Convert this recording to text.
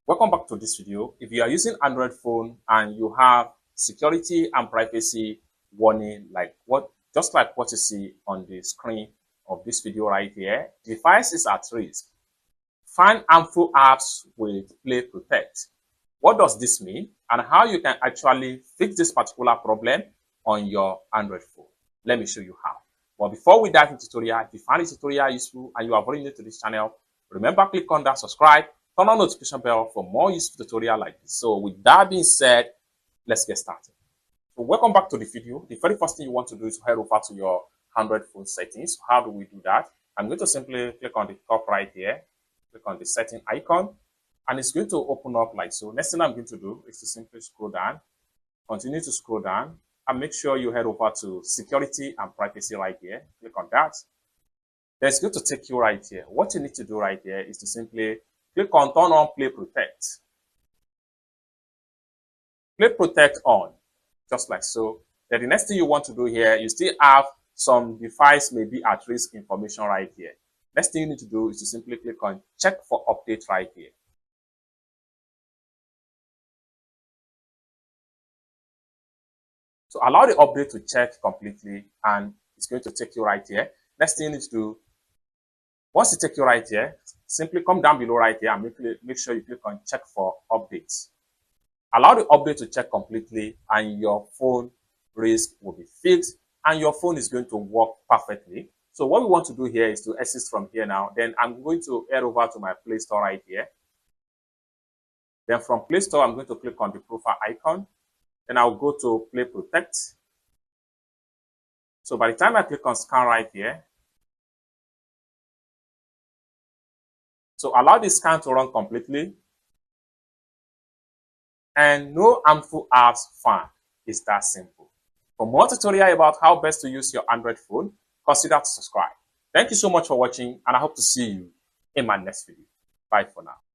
Welcome back to this video. If you are using Android phone and you have security and privacy warning just like what you see on the screen of this video right here, device is at risk. Find harmful apps with Play Protect. What does this mean and how you can actually fix this particular problem on your Android phone? Let me show you how. But before we dive into the tutorial, if you find the tutorial useful and you are very new to this channel, remember click on that subscribe, turn on notification bell for more useful tutorial like this. So with that being said, let's get started. So welcome back to the video. The very first thing you want to do is to head over to your Android phone settings. So how do we do that? I'm going to simply click on the top right here, click on the setting icon, and it's going to open up like so. Next thing I'm going to do is to simply scroll down, continue to scroll down, and make sure you head over to security and privacy right here. Click on that. Then it's going to take you right here. What you need to do right here is to simply click on turn on Play Protect. Play Protect on, just like so. Then the next thing you want to do here, you still have some device may be at risk information right here. Next thing you need to do is to simply click on check for update right here. So allow the update to check completely and it's going to take you right here. Next thing you need to do, once it takes you right here, simply come down below right here and make sure you click on check for updates. Allow the update to check completely and your phone risk will be fixed and your phone is going to work perfectly. So what we want to do here is to exit from here now. Then I'm going to head over to my Play Store right here. Then from Play Store, I'm going to click on the profile icon. Then I'll go to Play Protect. So by the time I click on scan right here, so allow the scan to run completely. And no harmful apps found. It's that simple. For more tutorial about how best to use your Android phone, consider to subscribe. Thank you so much for watching and I hope to see you in my next video. Bye for now.